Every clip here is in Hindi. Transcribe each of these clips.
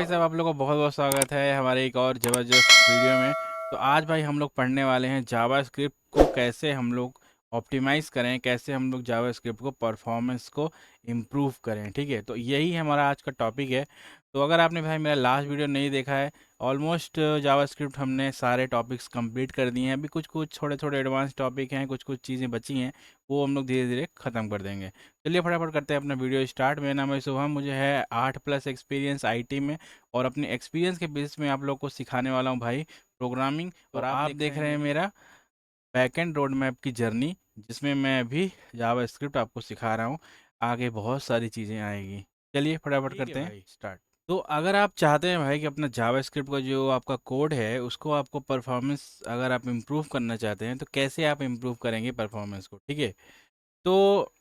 भाई साहब, आप लोगों को बहुत बहुत स्वागत है हमारे एक और ज़बरदस्त वीडियो में। तो आज भाई हम लोग पढ़ने वाले हैं जावा स्क्रिप्ट को कैसे हम लोग ऑप्टिमाइज़ करें, कैसे हम लोग जावा स्क्रिप्ट को परफॉर्मेंस को इम्प्रूव करें। ठीक है, तो यही हमारा आज का टॉपिक है। तो अगर आपने भाई मेरा लास्ट वीडियो नहीं देखा है, ऑलमोस्ट जावा स्क्रिप्ट हमने सारे टॉपिक्स कंप्लीट कर दिए हैं। अभी कुछ कुछ थोड़े थोड़े एडवांस टॉपिक हैं, कुछ कुछ चीज़ें बची हैं, वो हम लोग धीरे धीरे ख़त्म कर देंगे। चलिए फटाफट करते हैं अपना वीडियो स्टार्ट। मेरा नाम है शुभम, मुझे है 8+ एक्सपीरियंस आईटी में, और अपने एक्सपीरियंस के बेस में आप लोग को सिखाने वाला हूँ भाई प्रोग्रामिंग। तो और आप देख रहे हैं मेरा बैकएंड रोड मैप की जर्नी, जिसमें मैं अभी जावा स्क्रिप्ट आपको सिखा रहा हूँ। आगे बहुत सारी चीज़ें आएगी। चलिए फटाफट करते हैं भाई। स्टार्ट। तो अगर आप चाहते हैं भाई कि अपना जावा स्क्रिप्ट का जो आपका कोड है उसको आपको परफॉर्मेंस अगर आप इम्प्रूव करना चाहते हैं, तो कैसे आप इम्प्रूव करेंगे परफॉर्मेंस को। ठीक है, तो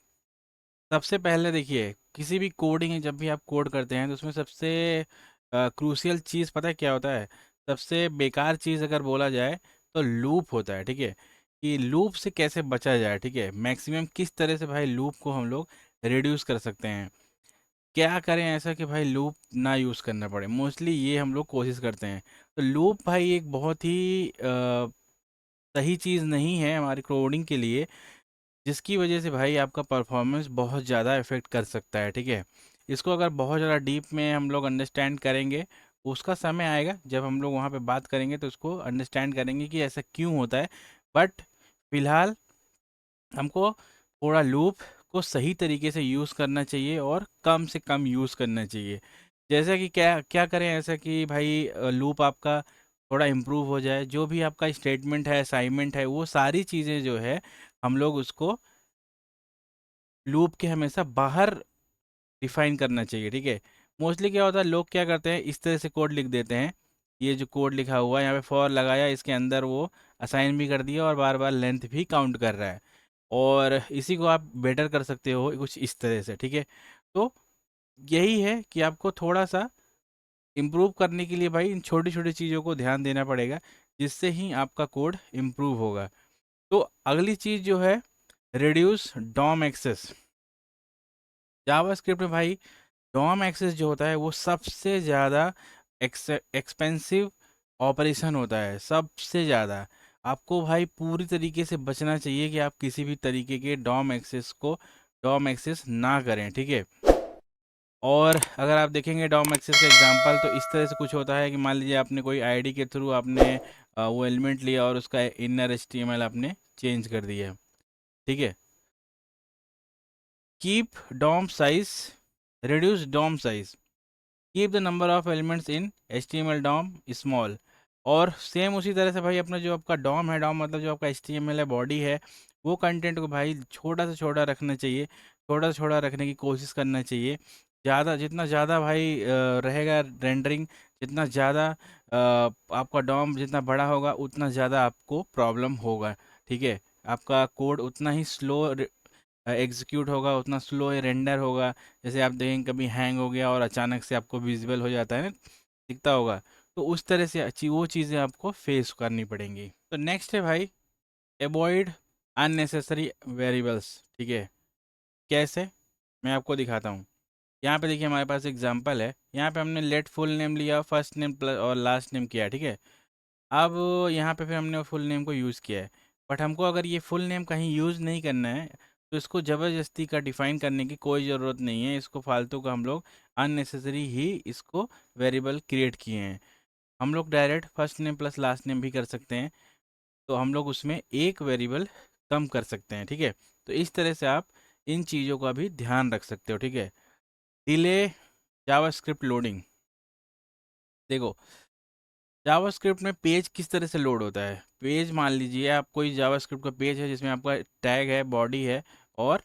सबसे पहले देखिए, किसी भी कोडिंग जब भी आप कोड करते हैं तो उसमें सबसे क्रूशियल चीज़ पता है क्या होता है? सबसे बेकार चीज़ अगर बोला जाए तो लूप होता है। ठीक है, कि लूप से कैसे बचा जाए। ठीक है, मैक्सिमम किस तरह से भाई लूप को हम लोग रिड्यूस कर सकते हैं, क्या करें ऐसा कि भाई लूप ना यूज़ करना पड़े। मोस्टली ये हम लोग कोशिश करते हैं। तो लूप भाई एक बहुत ही सही चीज़ नहीं है हमारी कोडिंग के लिए, जिसकी वजह से भाई आपका परफॉर्मेंस बहुत ज़्यादा इफ़ेक्ट कर सकता है। ठीक है, इसको अगर बहुत ज़्यादा डीप में हम लोग अंडरस्टैंड करेंगे, उसका समय आएगा जब हम लोग वहाँ पे बात करेंगे तो उसको अंडरस्टैंड करेंगे कि ऐसा क्यों होता है। बट फिलहाल हमको थोड़ा लूप को सही तरीके से यूज़ करना चाहिए और कम से कम यूज़ करना चाहिए। जैसे कि क्या क्या करें ऐसा कि भाई लूप आपका थोड़ा इम्प्रूव हो जाए। जो भी आपका स्टेटमेंट है, असाइनमेंट है, वो सारी चीज़ें जो है हम लोग उसको लूप के हमेशा बाहर डिफाइन करना चाहिए। ठीक है, मोस्टली क्या होता है, लोग क्या करते हैं, इस तरह से कोड लिख देते हैं। ये जो कोड लिखा हुआ है यहाँ पे फॉर लगाया, इसके अंदर वो असाइन भी कर दिया और बार बार लेंथ भी काउंट कर रहा है। और इसी को आप बेटर कर सकते हो कुछ इस तरह से। ठीक है, तो यही है कि आपको थोड़ा सा इम्प्रूव करने के लिए भाई इन छोटी छोटी चीज़ों को ध्यान देना पड़ेगा, जिससे ही आपका कोड इम्प्रूव होगा। तो अगली चीज़ जो है, रिड्यूस डॉम एक्सेस। जावास्क्रिप्ट में भाई डॉम एक्सेस जो होता है वो सबसे ज़्यादा एक्सपेंसिव ऑपरेशन होता है, सबसे ज़्यादा। आपको भाई पूरी तरीके से बचना चाहिए कि आप किसी भी तरीके के डॉम एक्सेस ना करें। ठीक है, और अगर आप देखेंगे डॉम एक्सेस का एग्जांपल, तो इस तरह से कुछ होता है कि मान लीजिए आपने कोई आईडी के थ्रू आपने वो एलिमेंट लिया और उसका इनर एचटीएमएल आपने चेंज कर दिया। ठीक है, keep DOM size, reduce DOM size, keep the number of elements in HTML DOM small. और सेम उसी तरह से भाई अपना जो आपका डॉम है, डॉम मतलब जो आपका HTML है, बॉडी है, वो कंटेंट को भाई छोटा से छोटा रखना चाहिए। छोटा से छोटा रखने की कोशिश करना चाहिए। ज़्यादा जितना ज़्यादा भाई रहेगा रेंडरिंग, जितना ज़्यादा आपका डॉम जितना बड़ा होगा उतना ज़्यादा आपको प्रॉब्लम होगा। ठीक है, आपका कोड उतना ही स्लो एग्जीक्यूट होगा, उतना स्लो रेंडर होगा। जैसे आप देखेंगे कभी हैंग हो गया और अचानक से आपको विजिबल हो जाता है ना, दिखता होगा। तो उस तरह से वो चीज़ें आपको फेस करनी पड़ेंगी। तो नेक्स्ट है भाई, अवॉइड अननेसेसरी वेरिएबल्स। ठीक है, कैसे, मैं आपको दिखाता हूँ। यहाँ पे देखिए हमारे पास एग्जांपल है। यहाँ पे हमने लेट फुल नेम लिया, फर्स्ट नेम प्लस और लास्ट नेम किया। ठीक है, अब यहाँ पे फिर हमने फुल नेम को यूज़ किया है। बट हमको अगर ये फुल नेम कहीं यूज़ नहीं करना है, तो इसको ज़बरदस्ती का डिफ़ाइन करने की कोई ज़रूरत नहीं है। इसको फालतू का हम लोग अननेसेसरी ही इसको वेरिएबल क्रिएट किए हैं। हम लोग direct first name plus last name भी कर सकते हैं, तो हम लोग उसमें एक वेरिएबल कम कर सकते हैं। ठीक है, तो इस तरह से आप इन चीज़ों का भी ध्यान रख सकते हो। ठीक है, डिले जावास्क्रिप्ट लोडिंग। देखो, जावास्क्रिप्ट में पेज किस तरह से लोड होता है। पेज, मान लीजिए आप कोई जावास्क्रिप्ट का पेज है जिसमें आपका टैग है, बॉडी है, और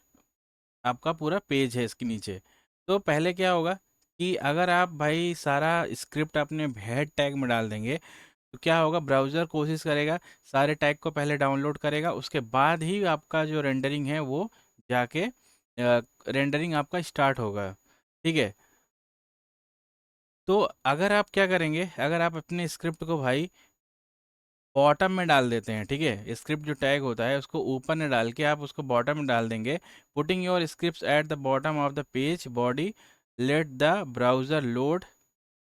आपका पूरा पेज है इसके नीचे। तो पहले क्या होगा कि अगर आप भाई सारा स्क्रिप्ट अपने हेड टैग में डाल देंगे, तो क्या होगा, ब्राउज़र कोशिश करेगा, सारे टैग को पहले डाउनलोड करेगा, उसके बाद ही आपका जो रेंडरिंग है वो जाके रेंडरिंग आपका स्टार्ट होगा। ठीक है, तो अगर आप क्या करेंगे, अगर आप अपने स्क्रिप्ट को भाई बॉटम में डाल देते हैं, ठीक है, स्क्रिप्ट जो टैग होता है उसको ऊपर में डाल के आप उसको बॉटम में डाल देंगे। Putting your script at the bottom of the page body, let the browser load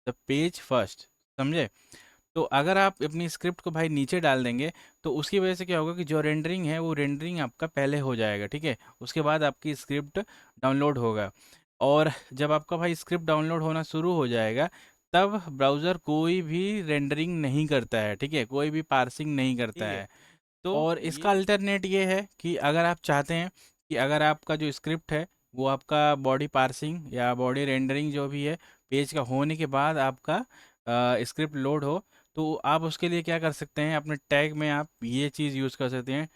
the page first, समझे। तो अगर आप अपनी स्क्रिप्ट को भाई नीचे डाल देंगे तो उसकी वजह से क्या होगा कि जो रेंडरिंग है वो रेंडरिंग आपका पहले हो जाएगा, ठीक है। उसके बाद आपकी स्क्रिप्ट डाउनलोड होगा, और जब आपका भाई स्क्रिप्ट डाउनलोड होना शुरू हो जाएगा तब ब्राउज़र कोई भी रेंडरिंग नहीं करता है, ठीक है, कोई भी पार्सिंग नहीं करता ठीक है। है। तो और इसका अल्टरनेट ये है कि अगर आप चाहते हैं कि अगर आपका जो स्क्रिप्ट है वो आपका बॉडी पार्सिंग या बॉडी रेंडरिंग जो भी है पेज का होने के बाद आपका स्क्रिप्ट लोड हो, तो आप उसके लिए क्या कर सकते हैं, अपने टैग में आप ये चीज़ यूज़ कर सकते हैं,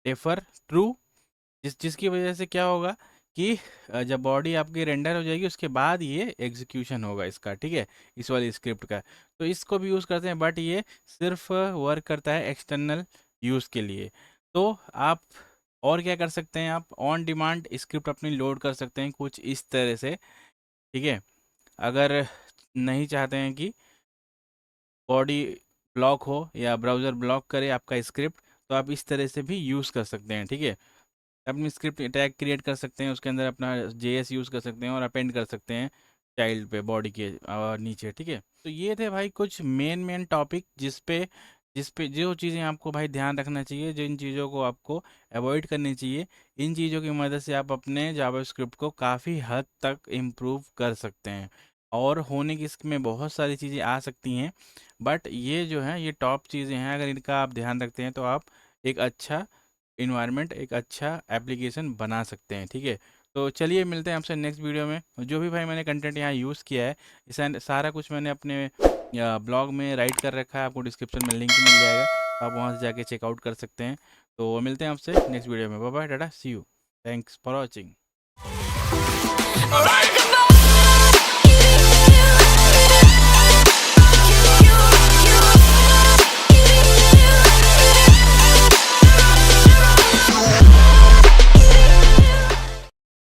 डेफर ट्रू। जिसकी वजह से क्या होगा कि जब बॉडी आपकी रेंडर हो जाएगी उसके बाद ये एग्जीक्यूशन होगा इसका, ठीक है, इस वाली स्क्रिप्ट का। तो इसको भी यूज़ करते हैं, बट ये सिर्फ वर्क करता है एक्सटर्नल यूज़ के लिए। तो आप और क्या कर सकते हैं, आप ऑन डिमांड स्क्रिप्ट अपनी लोड कर सकते हैं कुछ इस तरह से, ठीक है। अगर नहीं चाहते हैं कि बॉडी ब्लॉक हो या ब्राउज़र ब्लॉक करे आपका स्क्रिप्ट, तो आप इस तरह से भी यूज़ कर सकते हैं, ठीक है। अपनी स्क्रिप्ट टैग क्रिएट कर सकते हैं, उसके अंदर अपना जेएस यूज़ कर सकते हैं और अपेंड कर सकते हैं चाइल्ड पे बॉडी के नीचे, ठीक है। तो ये थे भाई कुछ मेन टॉपिक जिस पे जो चीज़ें आपको भाई ध्यान रखना चाहिए, जिन चीज़ों को आपको अवॉइड करनी चाहिए। इन चीज़ों की मदद से आप अपने जावास्क्रिप्ट को काफ़ी हद तक इम्प्रूव कर सकते हैं, और होने की इसमें बहुत सारी चीज़ें आ सकती हैं, बट ये जो है ये टॉप चीज़ें हैं, अगर इनका आप ध्यान रखते हैं तो आप एक अच्छा इन्वायरमेंट, एक अच्छा एप्लीकेशन बना सकते हैं, ठीक है। तो चलिए मिलते हैं आपसे नेक्स्ट वीडियो में। जो भी भाई मैंने कंटेंट यहाँ यूज़ किया है इस सारा कुछ मैंने अपने ब्लॉग में राइट कर रखा है, आपको डिस्क्रिप्शन में लिंक मिल जाएगा, तो आप वहाँ से जाके चेकआउट कर सकते हैं। तो मिलते हैं आपसे नेक्स्ट वीडियो में, bye bye, tata, see you, thanks for watching.